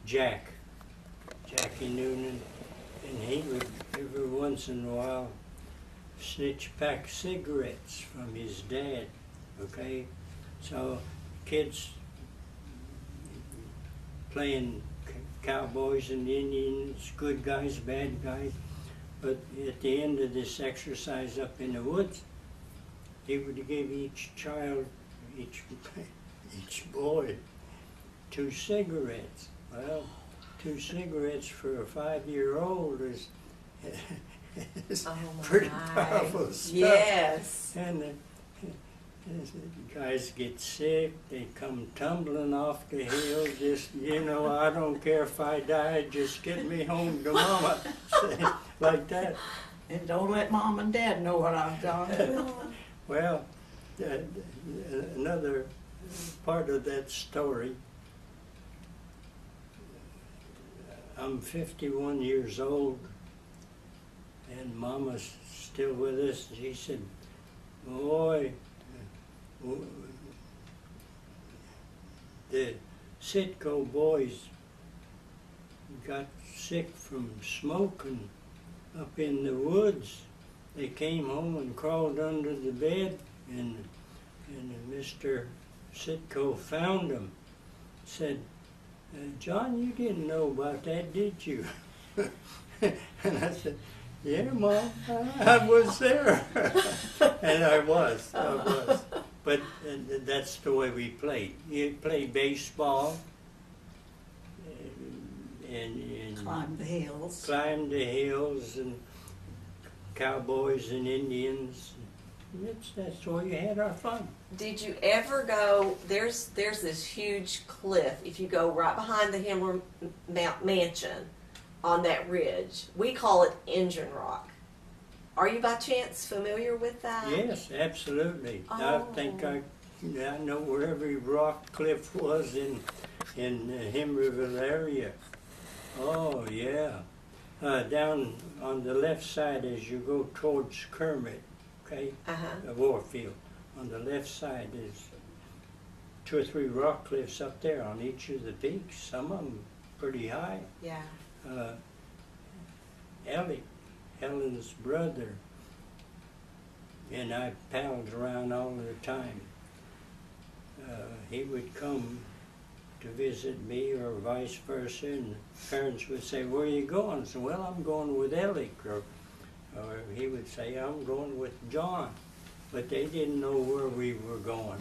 Jackie Noonan, and he would every once in a while snitch a pack of cigarettes from his dad, okay? So kids playing cowboys and Indians, good guys, bad guys, but at the end of this exercise up in the woods, he would give each child, each boy, 2 cigarettes. Well, 2 cigarettes for a 5-year-old is pretty powerful stuff. Yes. And the guys get sick, they come tumbling off the hill, just, I don't care if I die, just get me home to Mama, like that. And don't let Mom and Dad know what I've done. Well, another part of that story, I'm 51 years old, and Mama's still with us. She said, boy, the Sitco boys got sick from smoking up in the woods. They came home and crawled under the bed, and Mr. Sitco found them. Said, John, you didn't know about that, did you? And I said, yeah, Mom, I was there. And I was. But that's the way we played. You play baseball and Climb the hills. Climb the hills and cowboys and Indians. That's where you had our fun. Did you ever go, there's this huge cliff, if you go right behind the Himmler mansion on that ridge. We call it Engine Rock. Are you by chance familiar with that? Yes, absolutely. Oh. I think I know where every rock cliff was in the Himlerville area. Oh, yeah. Down on the left side as you go towards Kermit, okay? The Warfield. On the left side is 2 or 3 rock cliffs up there on each of the peaks, some of them pretty high. Yeah. Ellie, Helen's brother, and I palled around all the time. He would come to visit me or vice versa, and parents would say, where are you going? I said, well, I'm going with Ellie, or he would say, I'm going with John. But they didn't know where we were going.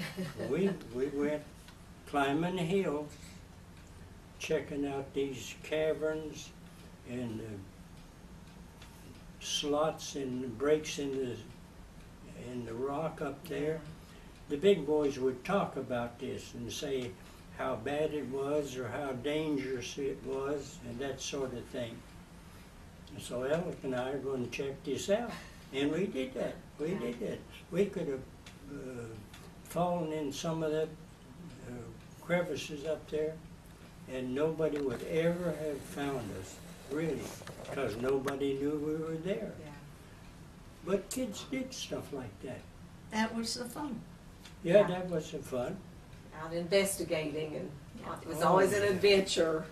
We went climbing hills, checking out these caverns and slots and breaks in the rock up there. The big boys would talk about this and say how bad it was or how dangerous it was and that sort of thing. And so Alec and I are going to check this out. And we did that. We did that. We could have fallen in some of the crevices up there, and nobody would ever have found us, really, because nobody knew we were there. Yeah. But kids did stuff like that. That was the fun. Yeah, Yeah. that was the fun. Out investigating, and it was Oh, always an yeah. adventure.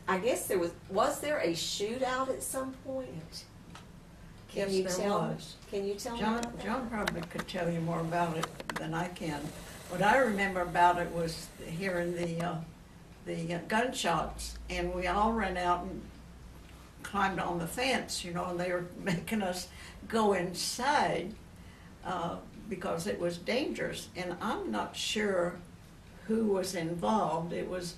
I guess was there a shootout at some point? Can Yes, you there tell? was. Can you tell me John, about that? John probably could tell you more about it than I can. What I remember about it was hearing the gunshots, and we all ran out and climbed on the fence, and they were making us go inside because it was dangerous. And I'm not sure who was involved. Was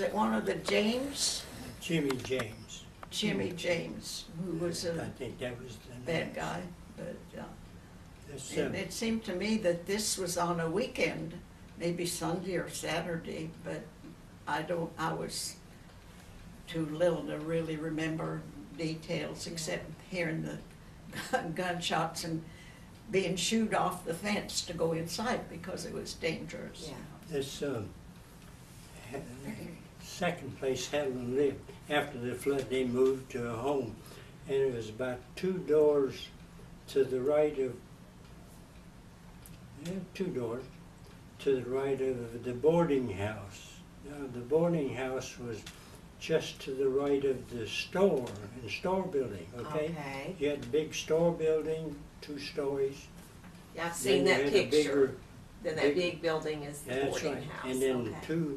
it one of the James? Jimmy James. Jimmy James, who was I a think that was the bad name. guy, but This, and it seemed to me that this was on a weekend, maybe Sunday or Saturday, but I was too little to really remember details except hearing the gunshots and being shooed off the fence to go inside because it was dangerous. Yeah. This second place Helen lived, after the flood they moved to a home, and it was about 2 doors to the right of Yeah, 2 doors. To the right of the boarding house. Now, the boarding house was just to the right of the store and store building, okay? Okay. You had a big store building, 2 stories. Yeah, I've Then seen you that had a picture. bigger- Then that big building is the That's boarding right. house. And then Okay.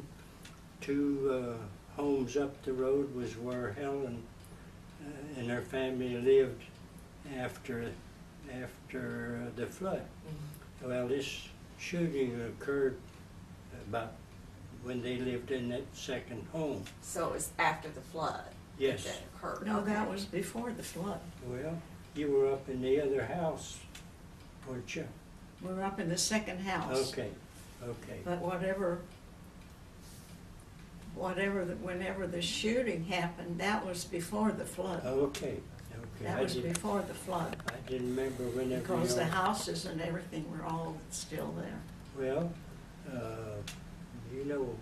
two homes up the road was where Helen and her family lived after the flood. Mhm. Well, this shooting occurred about when they lived in that second home. So it was after the flood Yes. that occurred. No, that Okay. was before the flood. Well, you were up in the other house, weren't you? We were up in the second house. Okay. But whenever the shooting happened, that was before the flood. Okay. That was before the flood, I didn't remember whenever. because the houses and everything were all still there. Well, you know,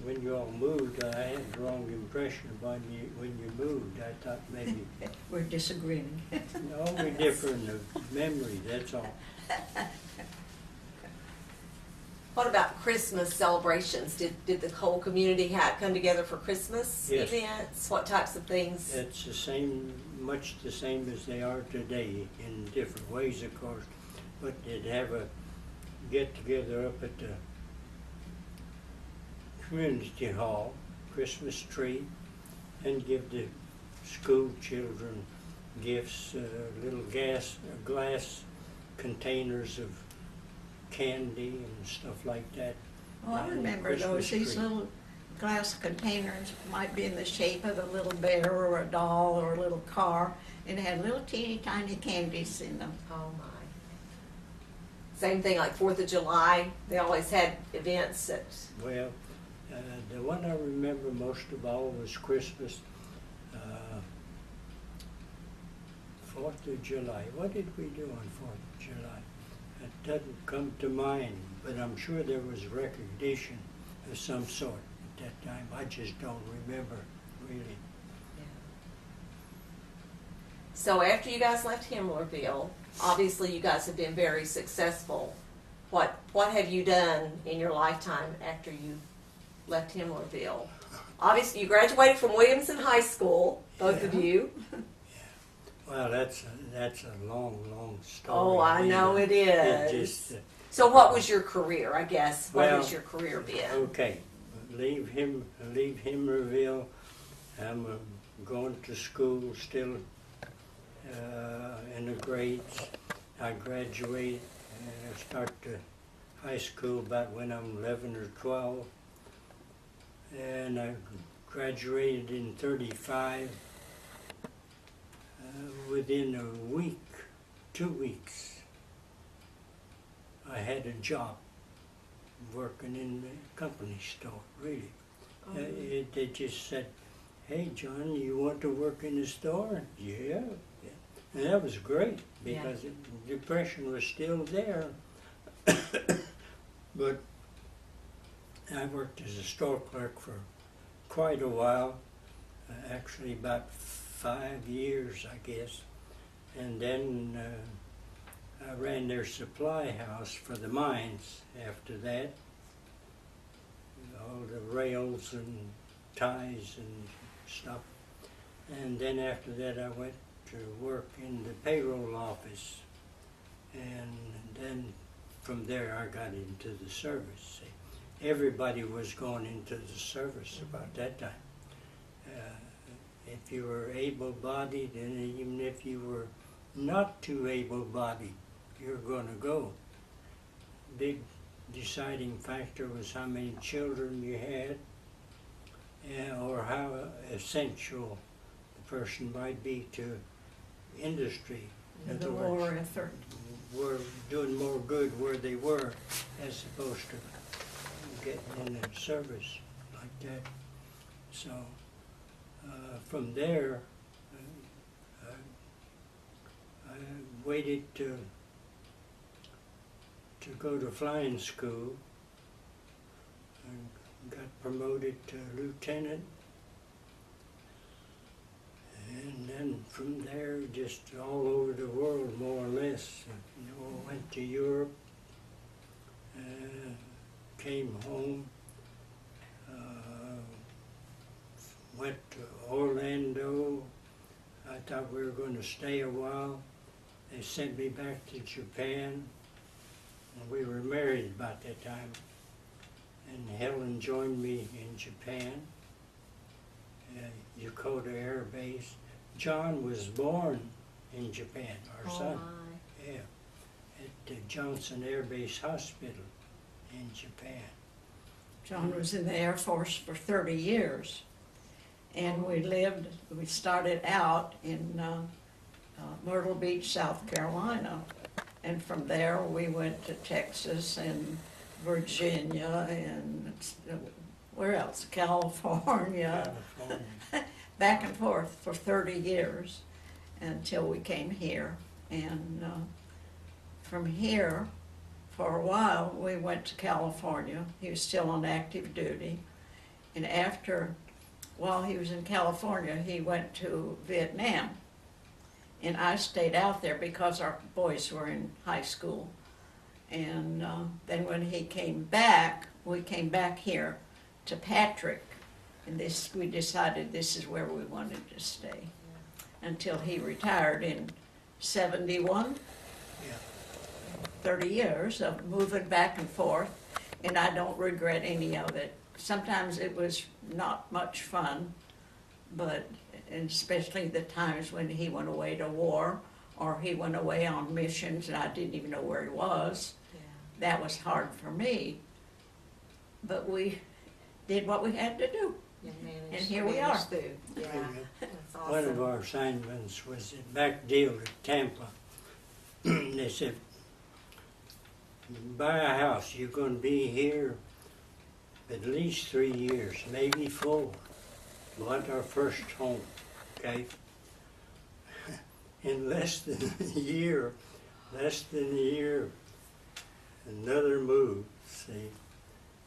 when you all moved, I had the wrong impression about you when you moved. I thought maybe, We're disagreeing. no, we're different of memory, that's all. What about Christmas celebrations? Did the whole community come together for Christmas Yes. events? What types of things? It's the same, much the same as they are today, in different ways, of course. But they'd have a get-together up at the community hall, Christmas tree, and give the school children gifts, little glass containers of candy and stuff like that. Oh, I on the remember Christmas those, these tree. little glass containers might be in the shape of a little bear or a doll or a little car, and it had little teeny tiny candies in them. Oh my. Same thing like 4th of July. They always had events that. Well, the one I remember most of all was Christmas, 4th of July. What did we do on 4th of July? It doesn't come to mind, but I'm sure there was recognition of some sort at that time. I just don't remember, really. So after you guys left Himlerville, obviously you guys have been very successful. What have you done in your lifetime after you left Himlerville? Obviously you graduated from Williamson High School, both of Yeah. you. Well, that's a long story. Oh, I know it is. It just, So what was your career, I guess? What Well, has your career been? okay, leave Himlerville. I'm going to school still in the grades. I graduate and start to high school about when I'm 11 or 12. And I graduated in 35. Within a week, 2 weeks, I had a job working in the company store, really. They just said, "Hey, John, you want to work in the store?" Yeah. And that was great, because the depression was still there. But I worked as a store clerk for quite a while, actually about 5 years, I guess. And then I ran their supply house for the mines after that. All the rails and ties and stuff. And then after that I went to work in the payroll office. And then from there I got into the service. Everybody was going into the service about that time. If you were able-bodied, and even if you were not too able-bodied, you're going to go. Big deciding factor was how many children you had, or how essential the person might be to industry. In The other war words, effort. were doing more good where they were, as opposed to getting in a service like that. So from there, I waited to go to flying school and got promoted to lieutenant. And then from there, just all over the world, more or less. Went to Europe, came home, went to Orlando. I thought we were going to stay a while. They sent me back to Japan, and we were married about that time. And Helen joined me in Japan, Yokota Air Base. John was born in Japan, our son. My. Yeah, at the Johnson Air Base Hospital in Japan. John was in the Air Force for 30 years. And we started out in Myrtle Beach, South Carolina. And from there we went to Texas and Virginia and where else? California. Back and forth for 30 years until we came here. And from here, for a while, we went to California. He was still on active duty. And while he was in California, he went to Vietnam. And I stayed out there because our boys were in high school. And then when he came back, we came back here to Patrick. And we decided this is where we wanted to stay until he retired in 71. Yeah. 30 years of moving back and forth, and I don't regret any of it. Sometimes it was not much fun, but and especially the times when he went away to war or he went away on missions and I didn't even know where he was. Yeah. That was hard for me, but we did what we had to do. You managed- And here we managed are. through. Yeah, that's awesome. One of our assignments was at back deal at Tampa. They said, buy a house, you're going to be here at least 3 years, maybe 4. Bought our first home, okay? In less than a year, another move, see.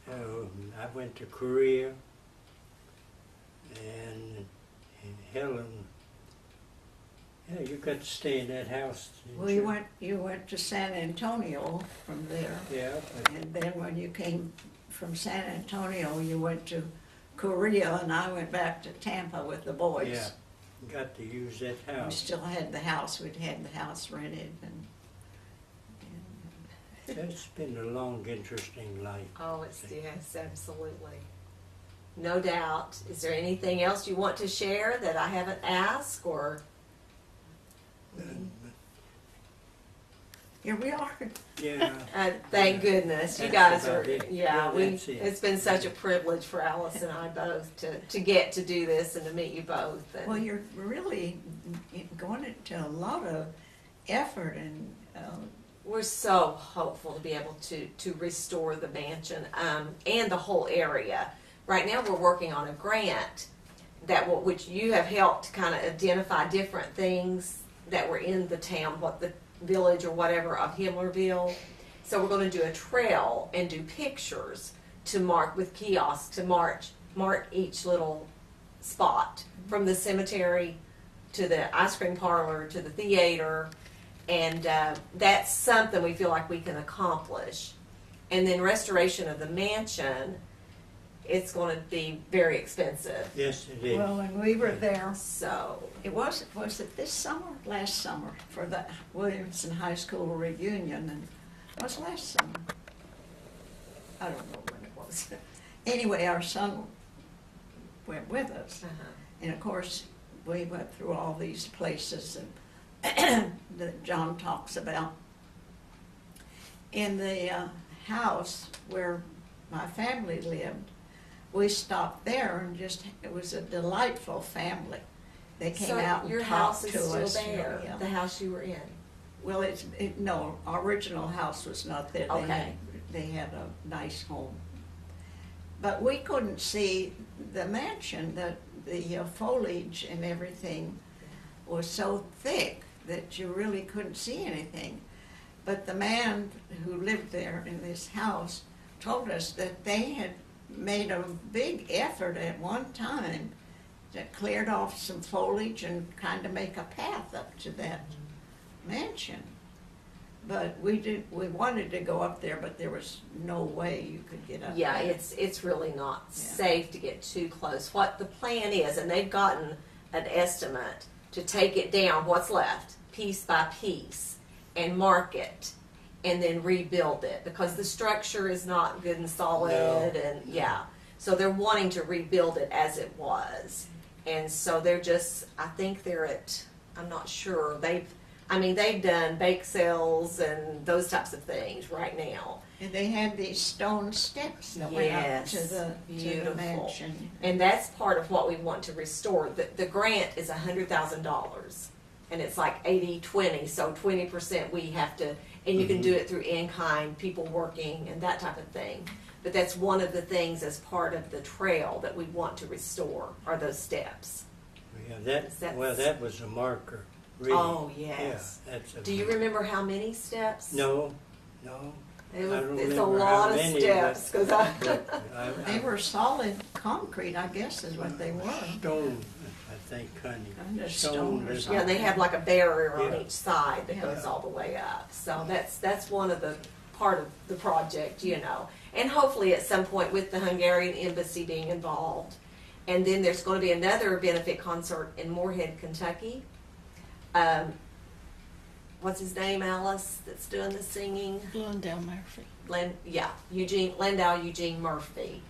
I went to Korea, and Helen, yeah, you got to stay in that house. didn't You went to San Antonio from there. Yeah, And then when you came from San Antonio, you went to Korea, and I went back to Tampa with the boys. yeah, got to use that We house. still had the house, we'd had the house rented, and It's been a long, interesting life. Oh, yes, absolutely. No doubt. Is there anything else you want to share that I haven't asked, or? here we are. Yeah, Thank goodness, you That's guys are. about it. Yeah, Yeah, that's it. it's been such a privilege for Alice and I both to get to do this and to meet you both. And Well, you're really going into a lot of effort, and we're so hopeful to be able to restore the mansion and the whole area. Right now, we're working on a grant which you have helped kind of identify different things that were in the town, what the village or whatever of Himlerville. So we're going to do a trail and do pictures to mark with kiosks to mark each little spot, from the cemetery to the ice cream parlor to the theater. And that's something we feel like we can accomplish. And then restoration of the mansion, it's going to be very expensive. yes, it is. well, when we were there, So, was it this summer, last summer, for the Williamson High School reunion, and it was last summer. I don't know when it was. Anyway, our son went with us, and of course, we went through all these places and that John talks about. In the house where my family lived, we stopped there and it was a delightful family. They came so out and your talked house is to still us. there, Yeah. the house you were in. Well, no, our original house was not there. Okay. They had a nice home. But we couldn't see the mansion, the foliage and everything was so thick that you really couldn't see anything. But the man who lived there in this house told us that they had made a big effort at one time to cleared off some foliage and kind of make a path up to that mansion. But we wanted to go up there, but there was no way you could get up Yeah, there. it's really not Yeah. safe to get too close. What the plan is, and they've gotten an estimate to take it down, what's left, piece by piece, and mark it, and then rebuild it, because the structure is not good and solid, No. and yeah. So they're wanting to rebuild it as it was. And so they're just, I think they're at, I'm not sure, they've done bake sales and those types of things right now. And they had these stone steps that went up Yes, to the beautiful. mansion. And that's part of what we want to restore. The grant is $100,000, and it's like 80-20, so 20% we have to, and you can do it through in-kind, people working and that type of thing. But that's one of the things as part of the trail that we want to restore, are those steps. Yeah, That's- that was a marker, really. Oh, yes. Yeah, that's a. Do you remember how many steps? No. It I was, don't it's a remember lot how of many, steps, because I, But They were solid concrete, I guess is what they were. Stone, I think, honey. Kind of stone or is- yeah, they have like a barrier on Yeah. each side that Yeah. goes all the way up. So that's one of the part of the project, you know. And hopefully at some point with the Hungarian embassy being involved. And then there's going to be another benefit concert in Moorhead, Kentucky. What's his name, Alice, that's doing the singing? Glendale Murphy. Landau Eugene Murphy.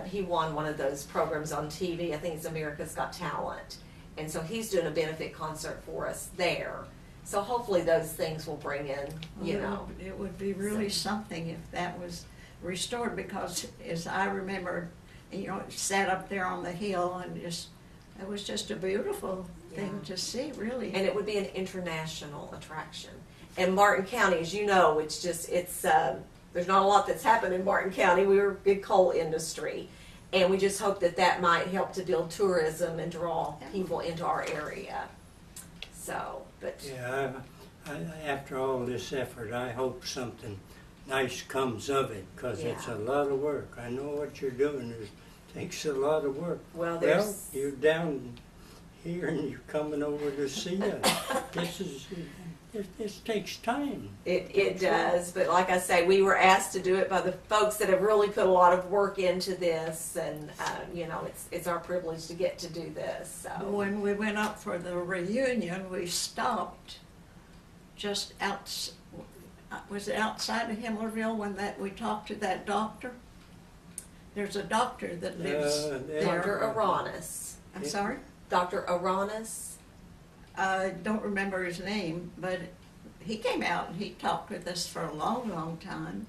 He won one of those programs on TV. I think it's America's Got Talent. And so he's doing a benefit concert for us there. So hopefully those things will bring in, you know. It would be really something if that was restored, because as I remember, you know, it sat up there on the hill and it was just a beautiful thing Yeah. to see, really. And it would be an international attraction. And Martin County, as you know, it's there's not a lot that's happened in Martin County. We were a big coal industry. And we just hope that that might help to build tourism and draw people into our area. So, but Yeah, after all this effort, I hope something nice comes of it, because it's Yeah. a lot of work. I know what you're doing. It takes a lot of work. well, Well, you're down here and you're coming over to see us. This takes time. It does, but like I say, we were asked to do it by the folks that have really put a lot of work into this, and you know, it's our privilege to get to do this. So When we went up for the reunion, we stopped just was it outside of Himlerville when we talked to that doctor? There's a doctor that lives Dr. Dr. there. Aranis, I'm sorry? Dr. Aranis, I don't remember his name, but he came out and he talked with us for a long, long time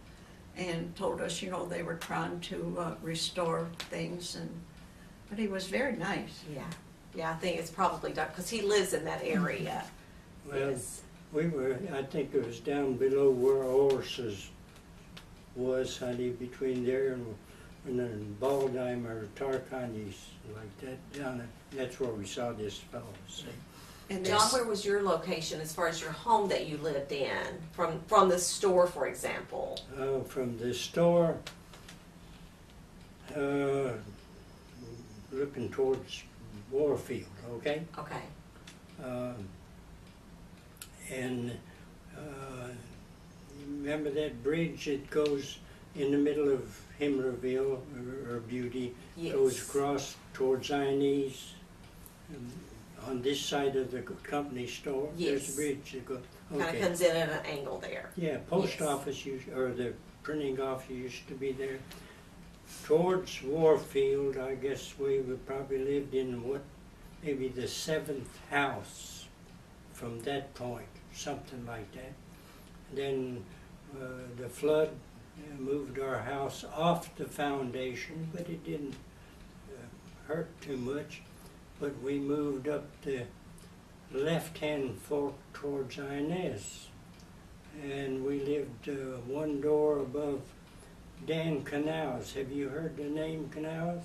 and told us, you know, they were trying to restore things, but he was very nice. yeah, I think it's probably because he lives in that area. Well, Yes. I think it was down below where Orse's was, honey, between there and Baldheim or Tarkani's, like that down there. That's where we saw this fellow, see. And John, this- where was your location as far as your home that you lived in, from the store, for example? From the store, looking towards Warfield, okay? Okay. And you remember that bridge that goes in the middle of Himlerville, or Beauty, Yes. goes across towards Inez, on this side of the company store? There's Yes. a bridge that goes, Kind of okay. comes in at an angle there. Yeah, post Yes. office or the printing office used to be there. Towards Warfield, I guess we would probably lived in maybe the 7th house from that point, something like that. Then the flood moved our house off the foundation, but it didn't hurt too much. But we moved up the left-hand fork towards Inez. And we lived one door above Dan Canals. Have you heard the name Canals?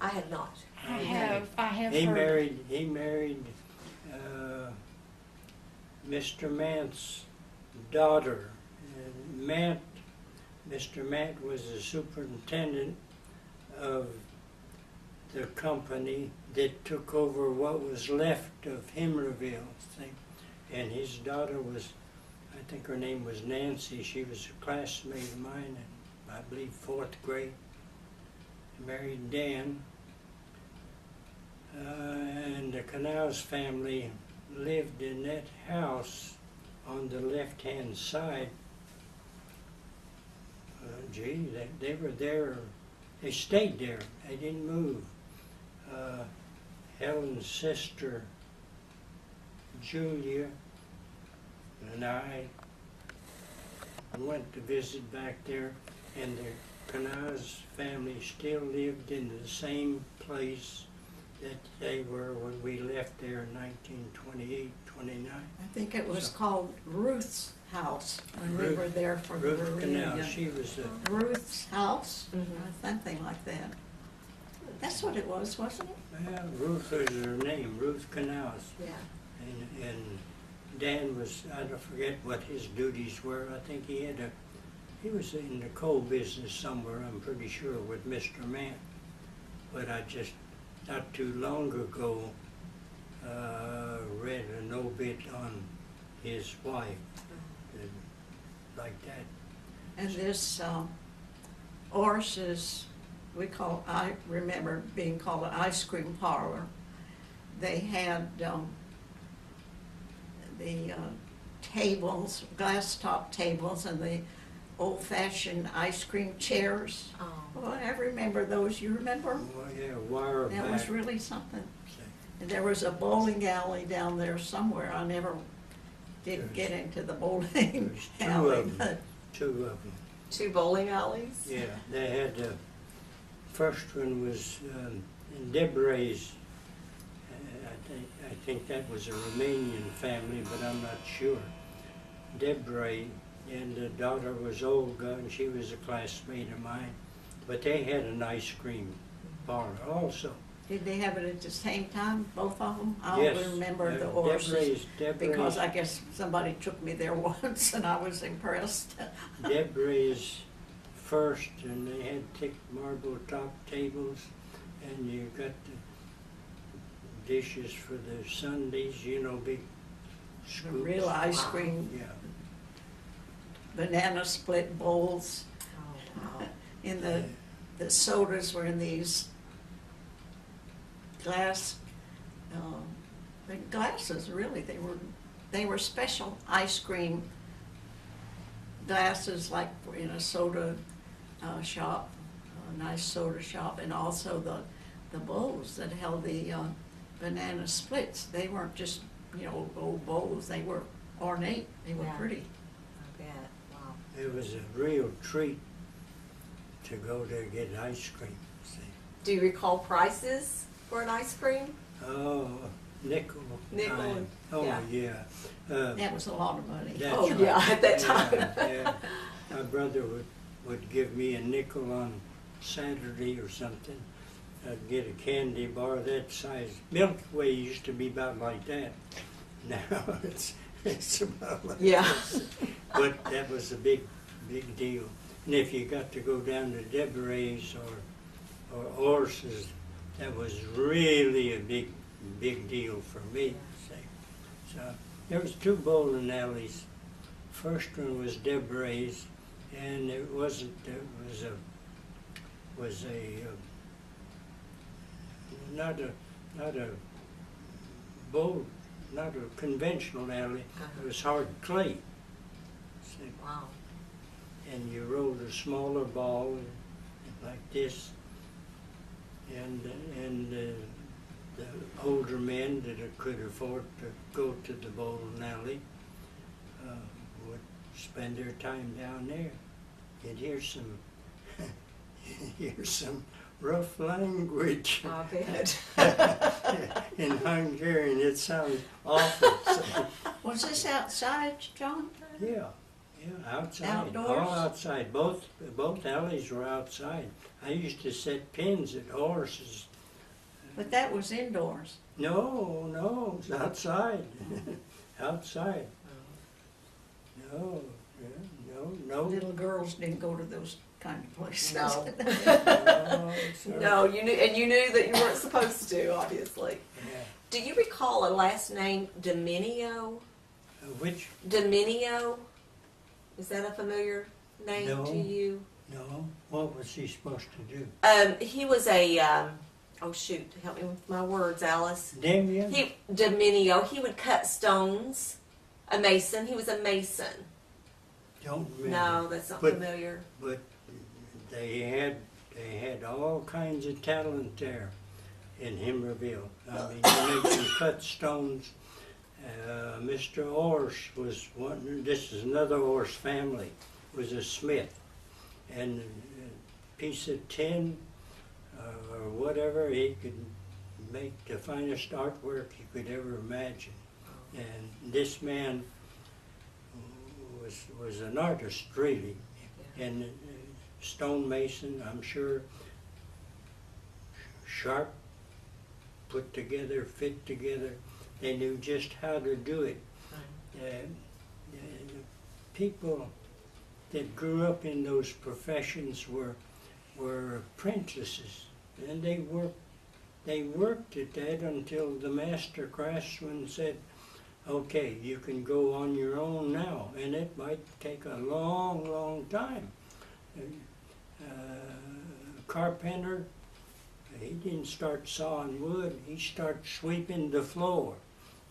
I have not. I have He heard. married Mr. Mant's daughter. And Mr. Mant was the superintendent of the company that took over what was left of Himlerville, see? And his daughter was I think her name was Nancy. She was a classmate of mine in, I believe, 4th grade. Married Dan. And the Canals family lived in that house on the left-hand side. They were there. They stayed there. They didn't move. Helen's sister, Julia, and I went to visit back there, and the Canals family still lived in the same place that they were when we left there in 1928, 29. I think it was called Ruth's house when we Ruth- were there for the Ruth Canal, reunion. she was a, Ruth's house, Mhm. or something like that. That's what it was, wasn't it? well, Ruth was her name, Ruth Canals. Yeah. And Dan was, I don't forget what his duties were. I think he was in the coal business somewhere, I'm pretty sure, with Mr. Mann. But I just, not too long ago, read an obit on his wife, like that. And this Orse's, I remember being called an ice cream parlor. They had the tables, glass top tables, and the old-fashioned ice cream chairs. Oh. Well, I remember those. You remember? Well, yeah, wire That back. was really something. And there was a bowling alley down there somewhere. I never did get into the bowling There's two alley. of them. Two of them. 2 bowling alleys? Yeah, they had, first one was in Debray's. I think that was a Romanian family, but I'm not sure. Debray, and the daughter was Olga, and she was a classmate of mine. But they had an ice cream parlor also. Did they have it at the same time, both of them? I Yes, only remember the Orses, Debray's, because I guess somebody took me there once and I was impressed. Debray's first, and they had thick marble top tables, and you got the dishes for the Sundays, you know, big The scoops. real ice Wow. cream, Yeah. banana split bowls. Oh, wow. In the sodas were in these glass, the glasses, really. They were special ice cream glasses, like in a soda shop, a nice soda shop, and also the bowls that held the banana splits. They weren't just, old bowls. They were ornate. They were Yeah. pretty. I bet. Wow. It was a real treat to go there and get ice cream, see. Do you recall prices for an ice cream? Oh, nickel. Nickel, time. Oh, yeah. yeah. That was a lot of money. That's Oh, right. yeah, at that Yeah, time. yeah. My brother would give me a nickel on Saturday or something. I'd get a candy bar that size. Milky Way used to be about like that. Now it's about like Yeah. this. But that was a big deal. And if you got to go down to Debray's or Orse's, that was really a big deal for me. See. So there was 2 bowling alleys. First one was Debray's, and it wasn't. It was not a bowl, not a conventional alley. It was hard clay. See. Wow. And you rolled a smaller ball like this, and the older men that could afford to go to the bowling alley would spend their time down there. You'd hear some rough language I bet. in Hungarian. It sounds awful. So, Was this outside, John? yeah, outside. Outdoors? All outside. Both alleys were outside. I used to set pins at horses. But that was indoors. No, it was outside. Outside. No. Little girls didn't go to those kind of places. No. No, sir. No, you knew that you weren't supposed to, obviously. Yeah. Do you recall a last name, Dominio? Which, Dominio, is that a familiar name No. to you? no, what was he supposed to do? He was a, oh shoot, help me with my words, Alice. Damien? Dominio, he would cut stones. A mason, he was a mason. Don't remember. No, that's not But- familiar. But they had all kinds of talent there in Himlerville. I mean, you can cut stones. Mr. Orse was one. This is another Orse family. Was a smith, and a piece of tin or whatever, he could make the finest artwork you could ever imagine. And this man was an artist, really, and stonemason, I'm sure, sharp, put together, fit together. They knew just how to do it. People that grew up in those professions were apprentices, and they worked at that until the master craftsman said, okay, you can go on your own now, and it might take a long, long time. Carpenter, he didn't start sawing wood, he started sweeping the floor.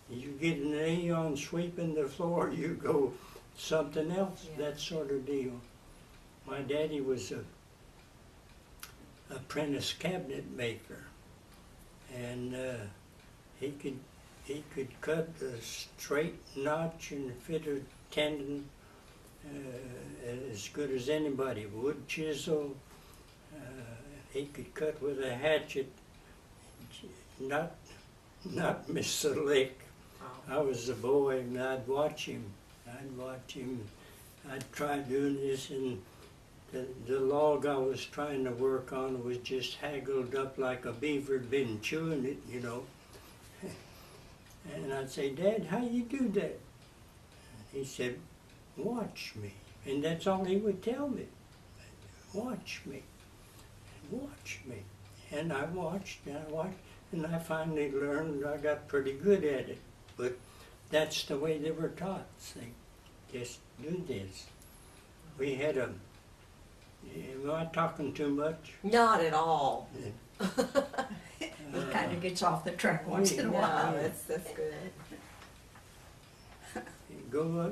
You get an A on sweeping the floor, you go something else, that sort of deal. My daddy was a apprentice cabinet maker, and he could cut a straight notch and fit a tendon as good as anybody. Wood chisel, he could cut with a hatchet, not miss a lick. I was a boy and I'd watch him. I'd try doing this, and the log I was trying to work on was just haggled up like a beaver had been chewing it, you know. And I'd say, Dad, how you do that? He said, watch me. And that's all he would tell me. Watch me. Watch me. And I watched, and I finally learned I got pretty good at it. But that's the way they were taught. See, just do this. We had am I talking too much? Not at all. It kind of gets off the track once in a while. No, that's good.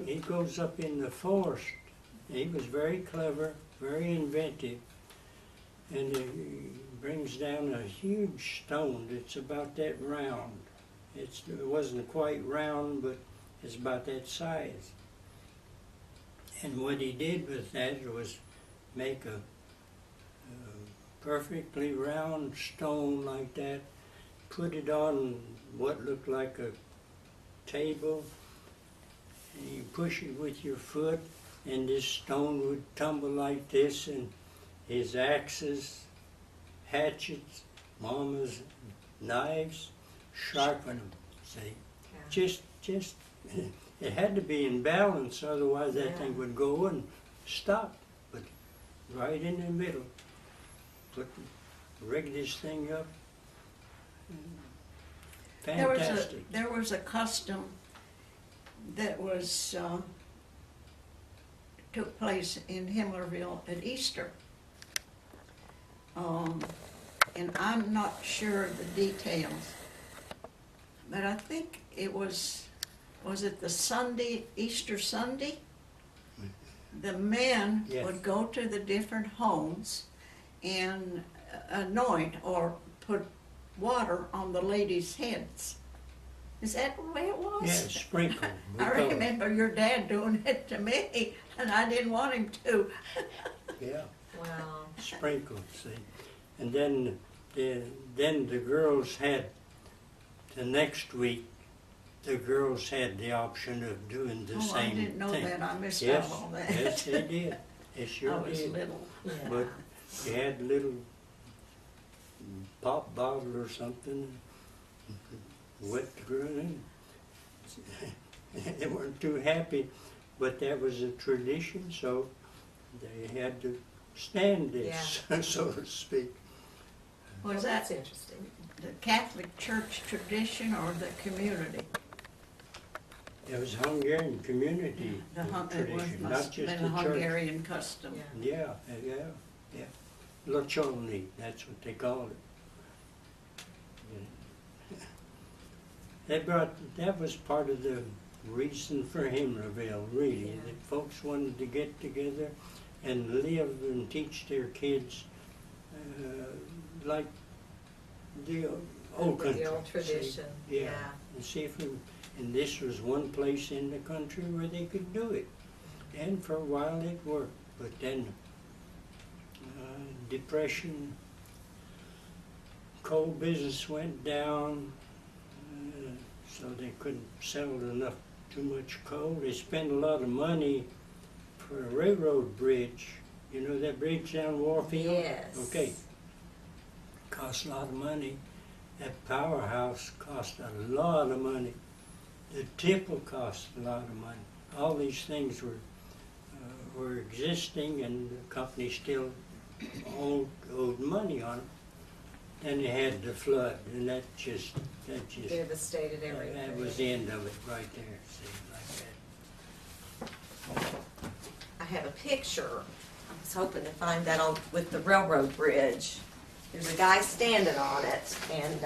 He goes up in the forest. He was very clever, very inventive, and he brings down a huge stone that's about that round. It wasn't quite round, but it's about that size. And what he did with that was make a perfectly round stone like that, put it on what looked like a table, and you push it with your foot, and this stone would tumble like this, and his axes, hatchets, Mama's knives, sharpen them, see. Just, it had to be in balance, otherwise that thing would go and stop. But right in the middle, rig this thing up. Fantastic. There was a custom that was took place in Himlerville at Easter. And I'm not sure of the details, but I think it was it the Sunday, Easter Sunday? The men would go to the different homes and anoint or put water on the ladies' heads. Is that the way it was? Yeah, sprinkle. I remember your dad doing it to me, and I didn't want him to. Yeah. Wow. Sprinkle, see. And then the girls had, the next week, the girls had the option of doing the same thing. I didn't know that. I missed Yes, out on that. yes, they did. They sure I was did. little. Yeah. But you had a little pop bottle or something, wet the girl in. They weren't too happy, but that was a tradition, so they had to stand this, so to speak. Was That's that interesting. the Catholic Church tradition or the community? It was Hungarian community It was, tradition, must not have just been a a church. Hungarian custom. Yeah. Yeah. Locsolni, that's what they called it. That was part of the reason for Himlerville, really, Yeah. that folks wanted to get together and live and teach their kids like the old country. The old tradition, See? yeah. And see if we, and this was one place in the country where they could do it. And for a while it worked, but then depression, coal business went down, so they couldn't sell too much coal. They spent a lot of money for a railroad bridge. You know that bridge down Warfield? Yes. Okay. Cost a lot of money. That powerhouse cost a lot of money. The tipple cost a lot of money. All these things were existing, and the company still owed money on them. Then they had the flood, and that just Devastated everything. that was the end of it right there. See, like that. I have a picture. I was hoping to find that on with the railroad bridge. There's a guy standing on it, and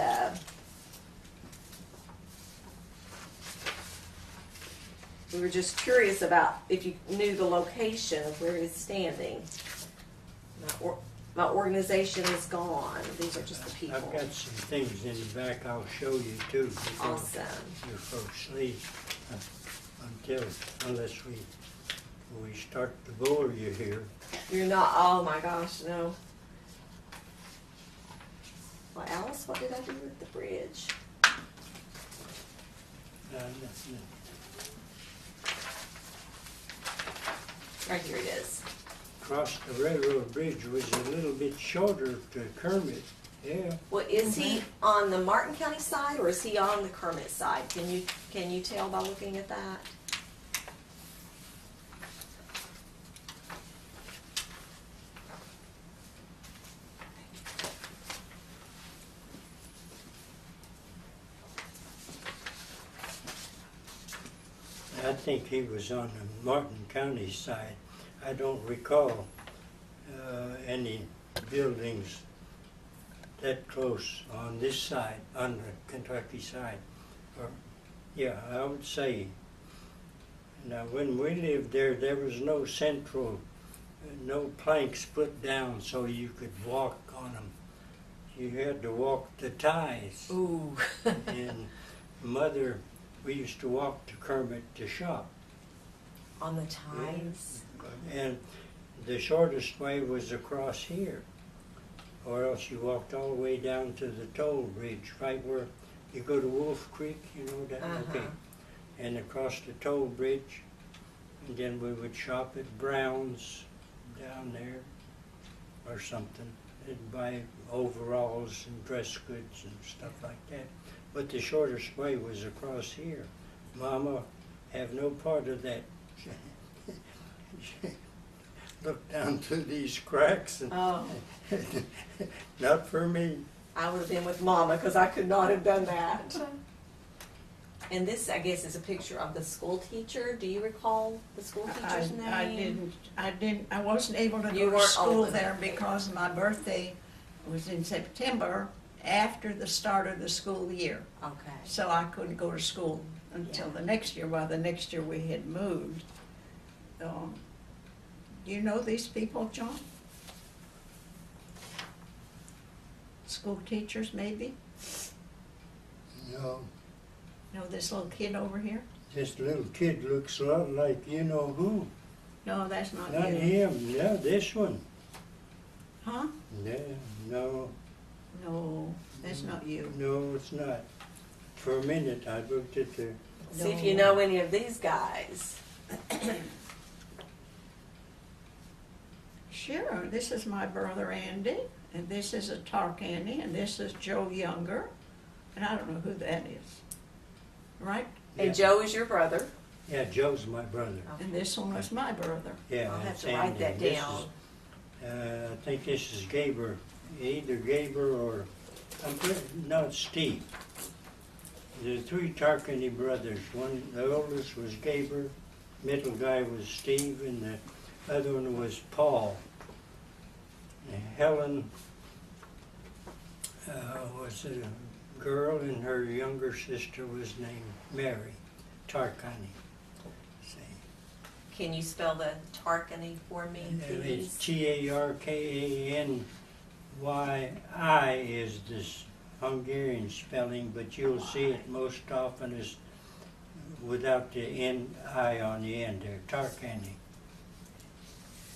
we were just curious about if you knew the location of where he's standing. My organization is gone. These are just the people. I've got some things in the back I'll show you too before Awesome. you folks leave. Unless we start to bore you here. You're not. Oh my gosh, no. Well, Alice, what did I do with the bridge? Right here it is. Across the railroad bridge was a little bit shorter to Kermit. Yeah. Well, is he on the Martin County side or is he on the Kermit side? Can you tell by looking at that? I think he was on the Martin County side. I don't recall any buildings that close on this side, on the Kentucky side. Yeah, I would say. Now, when we lived there, there was no central, no planks put down so you could walk on them. You had to walk the ties. Ooh. And Mother, we used to walk to Kermit to shop. On the ties. And the shortest way was across here, or else you walked all the way down to the toll bridge, right where you go to Wolf Creek, you know that? Okay. And across the toll bridge, and then we would shop at Brown's down there, or something, and buy overalls and dress goods and stuff like that. But the shortest way was across here. Mama have no part of that. Look down through these cracks and Oh, not for me. I would have been with Mama because I could not have done that. And this, I guess, is a picture of the school teacher. Do you recall the school teacher's name? I wasn't able to You go to weren't school old there enough. because my birthday was in September after the start of the school year. Okay. So I couldn't go to school until Yeah. the next year. Well, the next year we had moved. Do you know these people, John? School teachers, maybe? No, Know this little kid over here? this little kid looks a lot like you know who. No, that's not Not you. him, yeah, this one. Huh? Yeah, no, No, that's not you. no, it's not. For a minute, I looked at the, See if you know any of these guys. Sure, this is my brother Andy, and this is a Tarkani, and this is Joe Younger, and I don't know who that is. Right? And Yeah. Joe is your brother. yeah, Joe's my brother. And this one was my brother. Yeah, I'll have that's to write that Andy. This down. is, I think this is Gaber, either Gaber or, no, it's Steve. The three Tarkany brothers. One, the oldest was Gaber, middle guy was Steve, and the other one was Paul. Helen was a girl, and her younger sister was named Mary Tarkany. See, Can you spell the Tarkany for me, it's please? Tarkany is this Hungarian spelling, but you'll see it most often as without the I on the end there. Tarkany.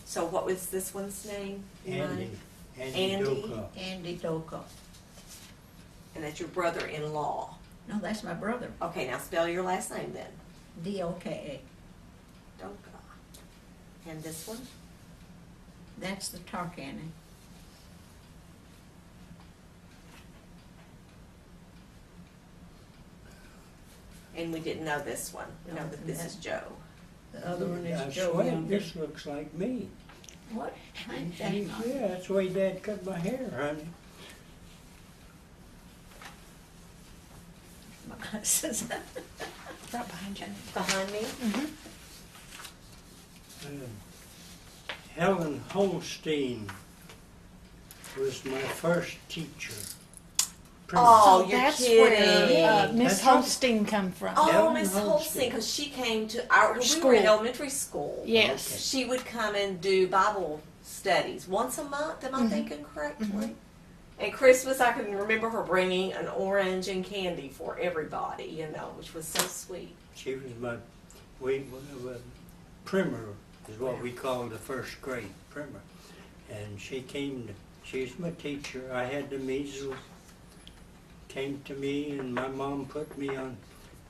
So what was this one's name? You Andy. mind? Andy Andy? Doka. Andy Doka. And that's your brother-in-law. No, that's my brother. Okay, now spell your last name then. Doka. Doka. And this one? That's the Tarkany. And we didn't know this one. We know No, that this that- is Joe. The other one I is Joe swear, Younger. this looks like me. What? Ain't that Yeah, nice? that's the way Dad cut my hair, honey. My glasses. Right behind you. Behind me? Helen Holstein was my first teacher. Oh, So you're that's kidding. where Miss That's right. Holstein come from. Oh, Helen Miss Holstein. Holstein, because she came to our, we were School. in elementary school. Yes. She would come and do Bible studies once a month, am I thinking correctly? And Christmas, I can remember her bringing an orange and candy for everybody, you know, which was so sweet. She was my primer, is what we call the first grade primer. And she was my teacher. I had the measles. Came to me, and my mom put me on.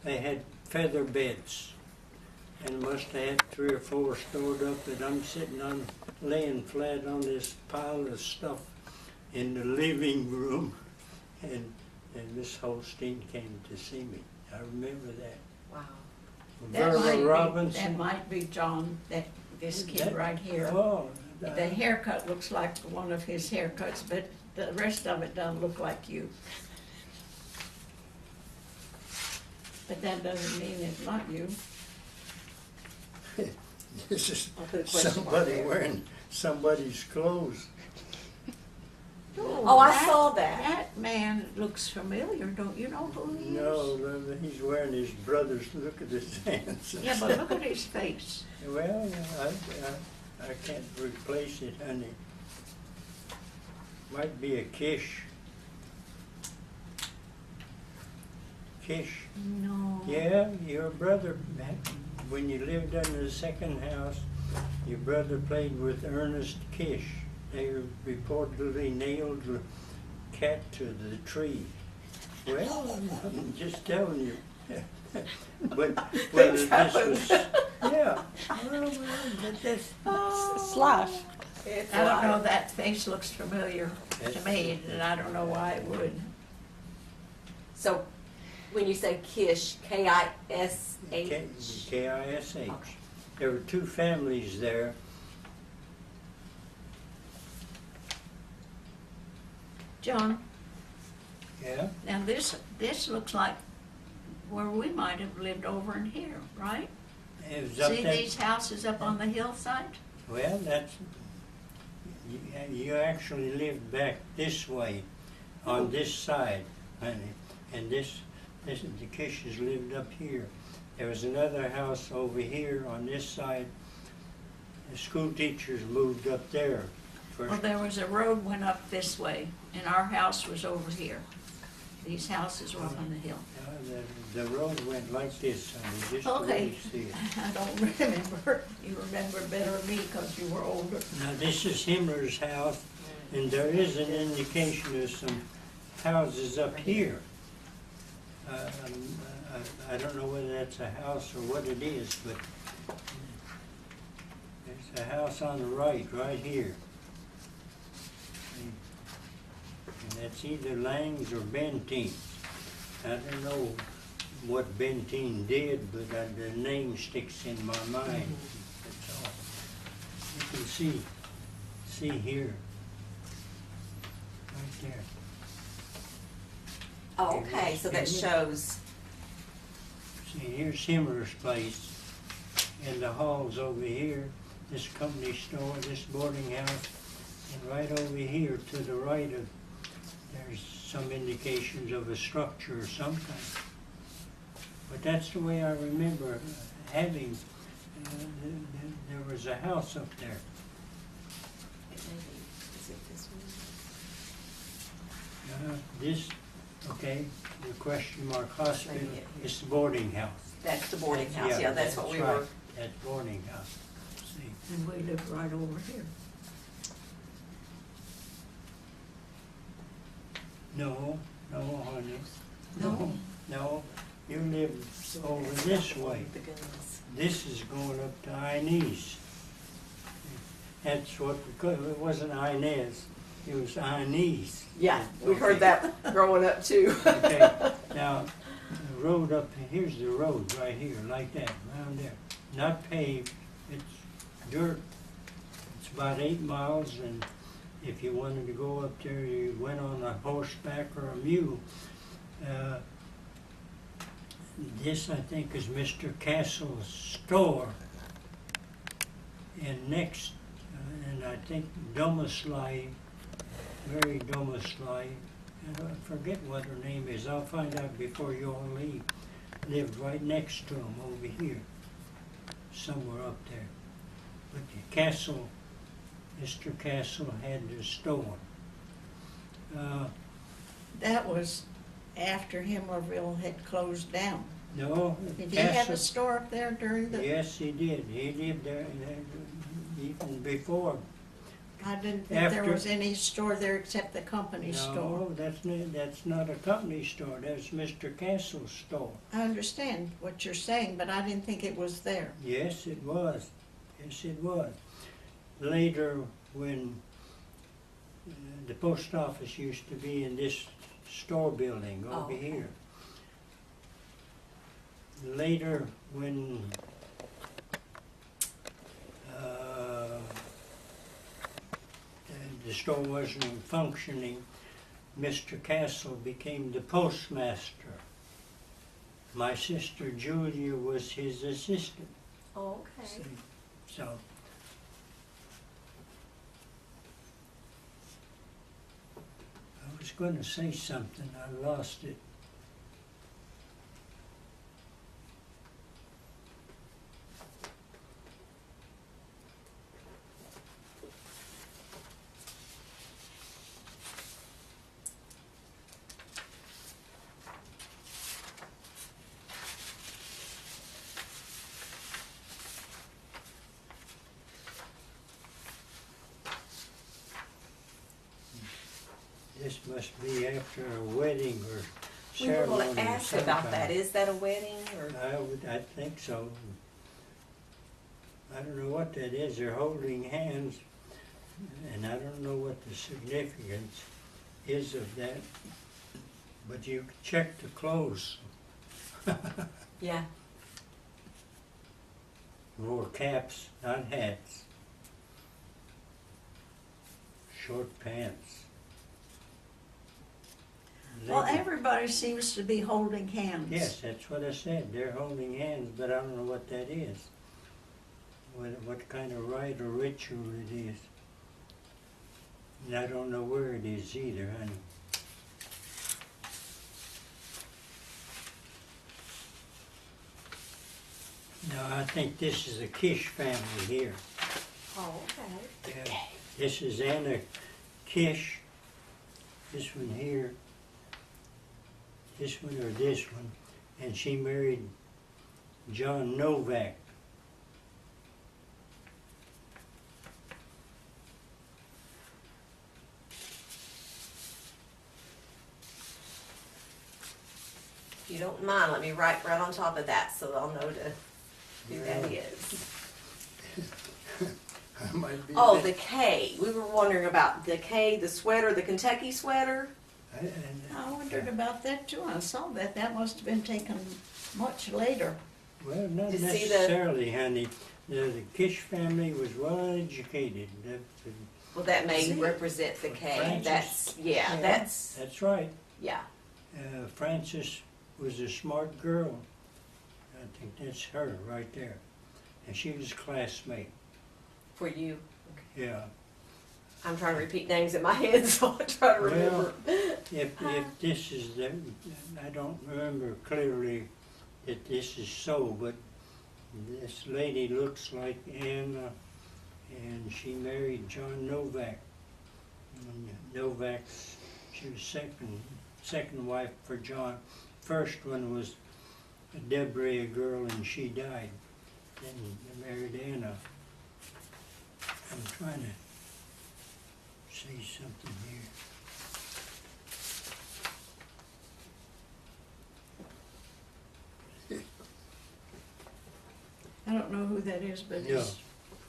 They had feather beds, and must have had 3 or 4 stored up. And I'm sitting on, laying flat on this pile of stuff in the living room, and Miss Holstein came to see me. I remember that. Wow. That might be John, this kid right here. Oh, The haircut looks like one of his haircuts, but the rest of it doesn't look like you. But that doesn't mean it's not you. this is I'll put a question mark somebody there. wearing somebody's clothes. Oh, I saw that. That man looks familiar. Don't you know who he is? No, he's wearing his brother's. Look at his hands. Yeah, but look at his face. Well, I can't replace it, honey. Might be a Kish. Kish. No. Yeah, your brother, when you lived under the second house, your brother played with Ernest Kish. They reportedly nailed the cat to the tree. Well, I'm just telling you. But whether this was, yeah. Well, but this, It's life. It's I don't know, like- that face looks familiar to me, and I don't know why it would. So, when you say Kish, K-I-S-H? K-I-S-H. Okay. There were 2 families there. John, Yeah, now this looks like where we might have lived over in here, right? it was up See that. these houses up on the hillside? Well, you actually lived back this way, on this side, honey, and the Kishes lived up here. There was another house over here on this side. The school teachers moved up there first. Well, there was a road went up this way, and our house was over here. These houses were up on the hill. The road went like this, honey, just the way Okay, you see it. I don't remember. You remember better than me because you were older. Now, this is Himmler's house, and there is an indication of some houses up here. I don't know whether that's a house or what it is, but there's a house on the right here. And that's either Lang's or Benteen. I don't know what Benteen did, but the name sticks in my mind. That's all. You can see here, right there. Oh, okay, so that shows See, here's Himmler's place, and the hall's over here, this company store, this boarding house, and right over here to the right of, there's some indications of a structure or some kind. But that's the way I remember having, there was a house up there. It may be, is it this one? This, okay, the question mark hospital, Maybe it- it's the boarding house. That's the boarding house, yeah, that's what we right. were. That's boarding house, see. And we live right over here. No, honey, No, no, you live over this way. The guns. This is going up to Inez. That's what we call, it wasn't Inez, it was Inez. Yeah, we Okay. heard that growing up too. Okay, now, the road up, here's the road right here, like that, around there. Not paved, it's dirt. It's about 8 miles, and if you wanted to go up there, you went on a horseback or a mule. This, I think, is Mr. Castle's store. And next, and I think Domisley, Mary Domisley, and I forget what her name is, I'll find out before you all leave, lived right next to him over here, somewhere up there. But the Castle, Mr. Castle had the store. that was after Himlerville had closed down. No, Did he have a Castle, store up there during the? yes, he did, he lived there even before. I didn't think there After- was any store there except the company store. No, that's not a company store, that's Mr. Castle's store. I understand what you're saying, but I didn't think it was there. Yes, it was. Yes, it was. Later, when the post office used to be in this store building over Oh. here. Later, when the store wasn't functioning, Mr. Castle became the postmaster. My sister Julia was his assistant. Oh, okay. See, so. I was going to say something, I lost it. This must be after a wedding or We were ceremony going to of ask some about kind. that. Is that a wedding or? I think so. I don't know what that is. They're holding hands, and I don't know what the significance is of that. But you check the clothes. Yeah. Wore caps, not hats. Short pants. Well, Lady- everybody seems to be holding hands. Yes, that's what I said. They're holding hands, but I don't know what that is. What kind of rite or ritual it is. And I don't know where it is either, honey. No, I think this is the Kish family here. Oh, okay. Yeah. This is Anna Kish. This one here. This one or this one. And she married John Novak. If you don't mind, let me write right on top of that so they'll know who that is. I might be Oh, a the bit- K. We were wondering about the K, the sweater, the Kentucky sweater. I wondered about that too. I saw that. That must have been taken much later. Did Well, not you see the- necessarily, honey. The Kish family was well educated. Well, that may See? represent the K. Francis. That's, yeah, Yeah. that's, That's right. yeah. Frances was a smart girl. I think that's her right there. And she was a classmate, For you. yeah. I'm trying to repeat names in my head, so I try to remember. If this is the, I don't remember clearly that this is so, but this lady looks like Anna, and she married John Novak. And Novak's, she was second wife for John. First one was a Deborah, a girl, and she died. Then they married Anna. I'm trying to say something here. I don't know who that is, but No. his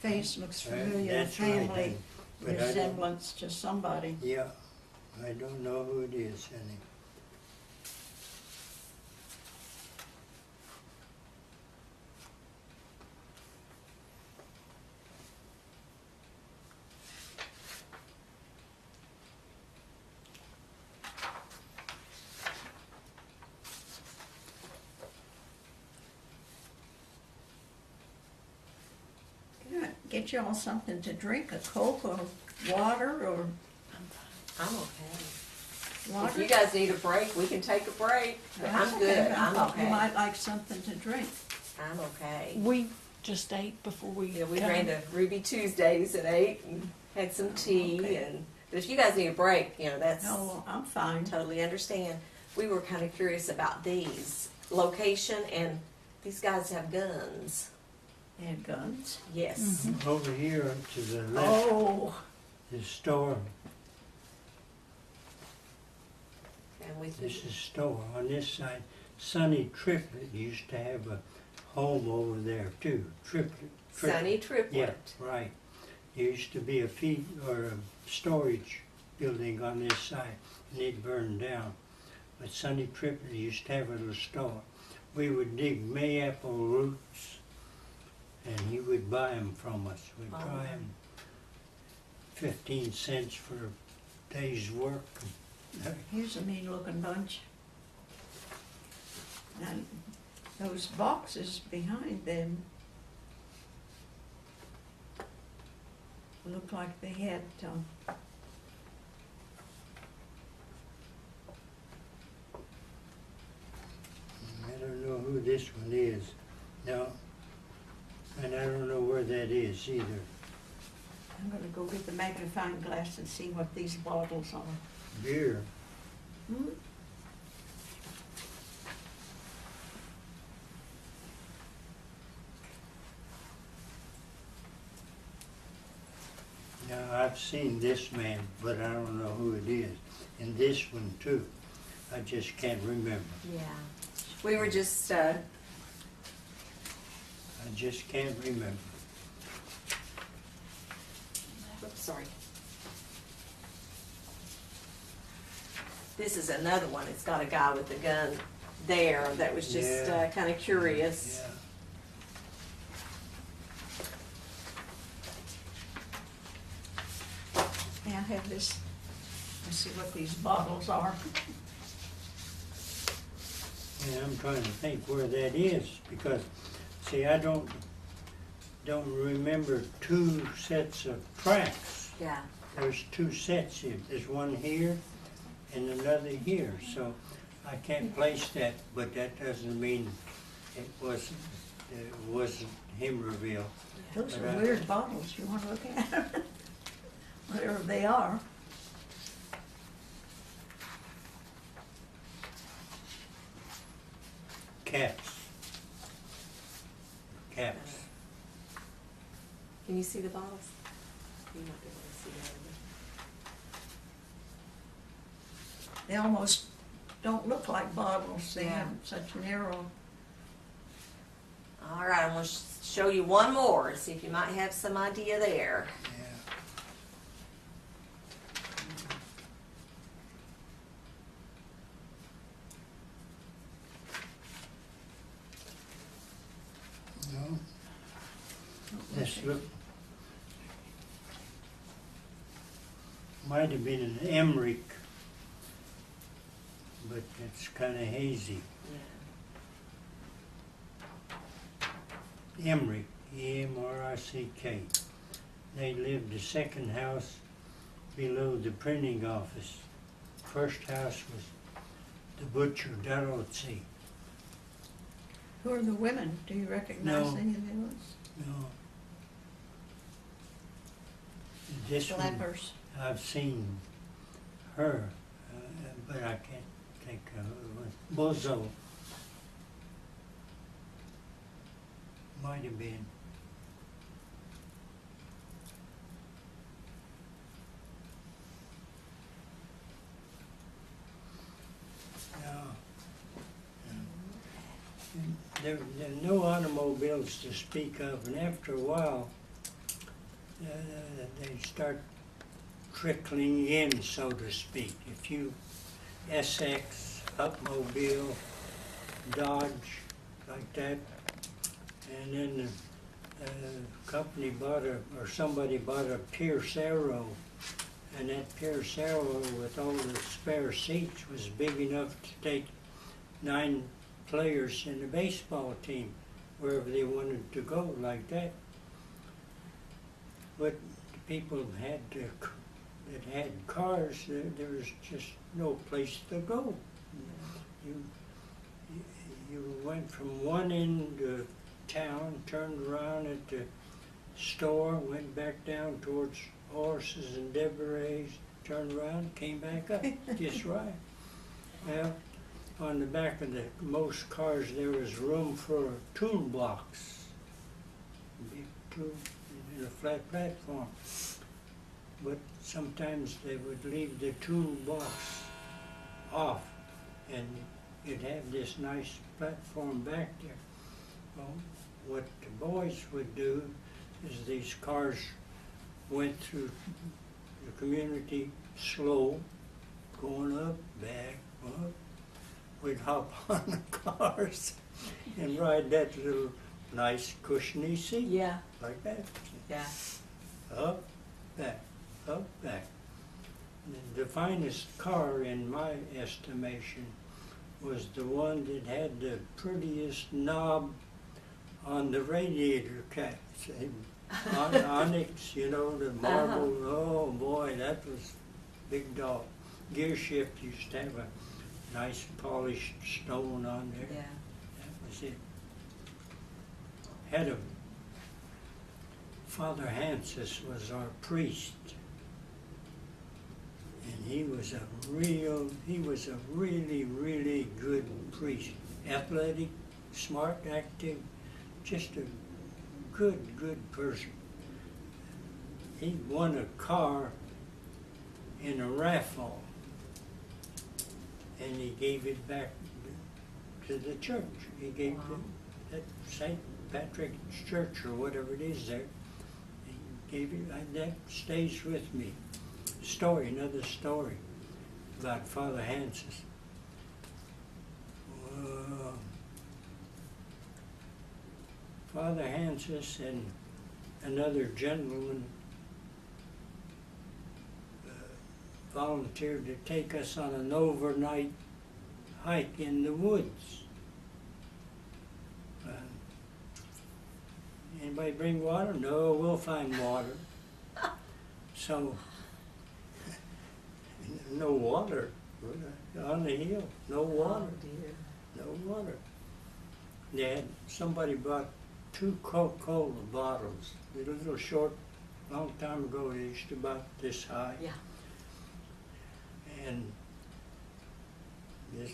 face looks familiar, That's right, family but I don't- resemblance to somebody. Yeah, I don't know who it is, honey. Yeah, get y'all something to drink, a Coke or water or I'm okay. If water. you guys need a break, we can take a break. But That's I'm good. okay. I I'm thought you okay. might like something to drink. I'm okay. We just ate before we Yeah, we come. ran to Ruby Tuesdays at 8 and had some tea. Okay. And but if you guys need a break, that's No, I'm fine. totally understand. We were kind of curious about these location, and these guys have guns. They had guns. Yes. Over here to the left, Oh, is store. And we This is store. On this side, Sonny Triplet used to have a home over there too. Triplet. Sunny Triplet. Yeah, right. There used to be a feed or a storage building on this side, and it burned down. But Sonny Triplet used to have a little store. We would dig mayapple roots, and he would buy them from us. We'd Oh. buy them 15 cents for a day's work. here's a mean looking bunch. Now, those boxes behind them look like they had, I don't know who this one is. No. And I don't know where that is either. I'm gonna go get the magnifying glass and see what these bottles are. Beer. Hmm? Now, I've seen this man, but I don't know who it is. And this one too. I just can't remember. Yeah. We were just, I just can't remember. oops, sorry. This is another one. It's got a guy with a gun there that was just Yeah. kind of curious. Yeah. May I have this? Let's see what these bottles are. And I'm trying to think where that is because, see, I don't remember two sets of tracks. Yeah. There's two sets here. There's one here and another here. So I can't place that, but that doesn't mean it wasn't Himlerville. Those But are I- weird bottles. You wanna look at them? Whatever they are. Caps. Caps. Can you see the bottles? You might be able to see that. They almost don't look like bottles. They Yeah. have such narrow. All right, I'm going to show you one more, see if you might have some idea there. Yeah. No. This look might have been an Emmerich, but it's kind of hazy. Yeah. Emrick, E-M-R-I-C-K. They lived the second house below the printing office. First house was the butcher, Dorothy. Who are the women? Do you recognize No. any of those? No. This one, Flappers. I've seen her, but I can't think of it. Was Bozo. Might have been. There are no automobiles to speak of, and after a while, they start trickling in, so to speak. If you SX, Upmobile, Dodge, like that, and then the company bought or somebody bought a Pierce Arrow, and that Pierce Arrow with all the spare seats was big enough to take 9 players in the baseball team wherever they wanted to go, like that. But the people that had cars, there was just no place to go. You went from one end of town, turned around at the store, went back down towards Horses and Deborah's, turned around, came back up, just right. Well, on the back of most cars there was room for a toolbox, big tool in a flat platform. But sometimes they would leave the toolbox off, and you'd have this nice platform back there. Well, what the boys would do is these cars went through the community slow, going up, back, up. We'd hop on the cars and ride that little nice cushiony seat. Yeah. Like that. Yeah. Up, back, up, back. The finest car in my estimation was the one that had the prettiest knob on the radiator caps. Onyx, you know, the marble. Oh boy, that was big dog. Gear shift used to have a nice polished stone on there. Yeah. That was it. Had a Father Hansis was our priest, and he was a really good priest. Athletic, smart, active, just a good person. He won a car in a raffle, and he gave it back to the church. He gave that St. Patrick's Church or whatever it is there. He gave it. That stays with me. Another story about Father Hansis. Father Hansis and another gentleman volunteered to take us on an overnight hike in the woods. Anybody bring water? No, we'll find water. So, no water on the hill. No water. Oh, dear. No water. Somebody brought 2 Coca-Cola bottles. A little short, long time ago, they used to about this high. Yeah. And this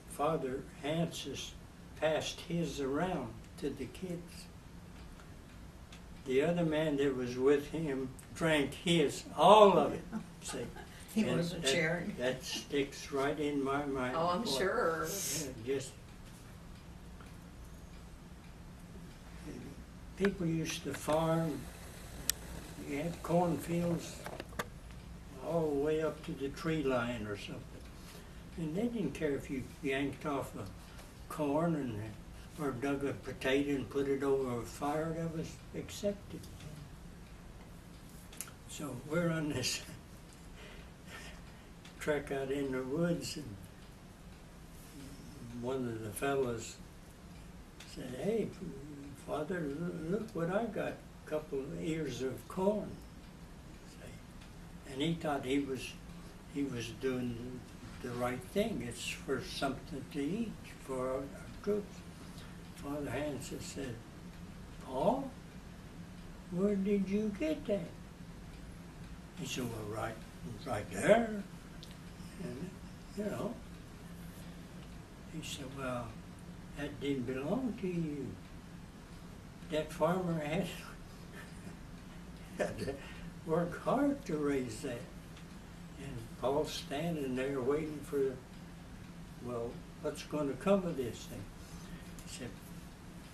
Father Hansis passed his around to the kids. The other man that was with him drank his, all of it. See, He and wasn't sharing. That sticks right in my mind. Oh, I'm Boy, sure. yeah, just people used to farm. You had cornfields all the way up to the tree line or something. And they didn't care if you yanked off a corn or dug a potato and put it over a fire. That was accepted. So we're on this trek out in the woods, and one of the fellows said, "Hey, Father, look what I got, a couple of ears of corn. See? And he thought he was doing the right thing. It's for something to eat for our troops. Father Hansen said, Paul, where did you get that? He said, well, right there. And, you know, he said, well, that didn't belong to you. That farmer had to work hard to raise that. And Paul's standing there waiting for, well, what's going to come of this thing? He said,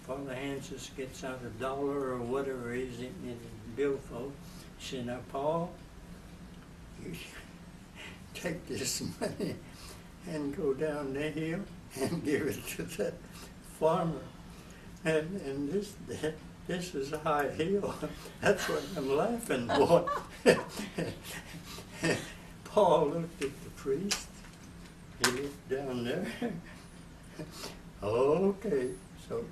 Father Hansen gets out $1 or whatever it is in his billfold. He said, now, Paul, you take this money and go down the hill and give it to that farmer. And this is a high hill. That's what I'm laughing, boy. Paul looked at the priest. He looked down there. Okay, so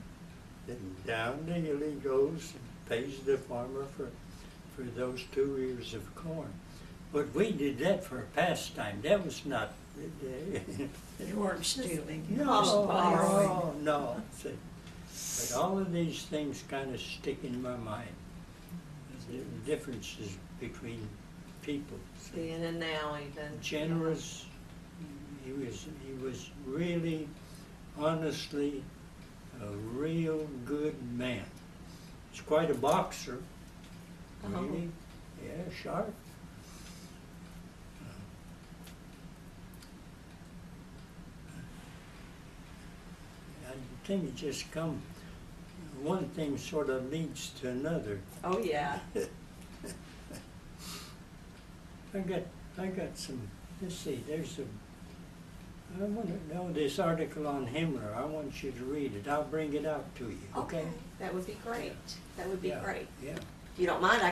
then down the hill he goes and pays the farmer for those 2 ears of corn. But we did that for a pastime. That was not. You weren't stealing, you No, were borrowing. no. See, but all of these things kind of stick in my mind. The differences between people. See. Then and now even. Generous. He was really, honestly, a real good man. He's quite a boxer. Really, yeah, sharp. I think it just come. One thing sort of leads to another. Oh yeah. I got some. Let's see. I want to know this article on Himmler. I want you to read it. I'll bring it out to you. Okay. That would be great. That would be Yeah, great. Yeah. If you don't mind,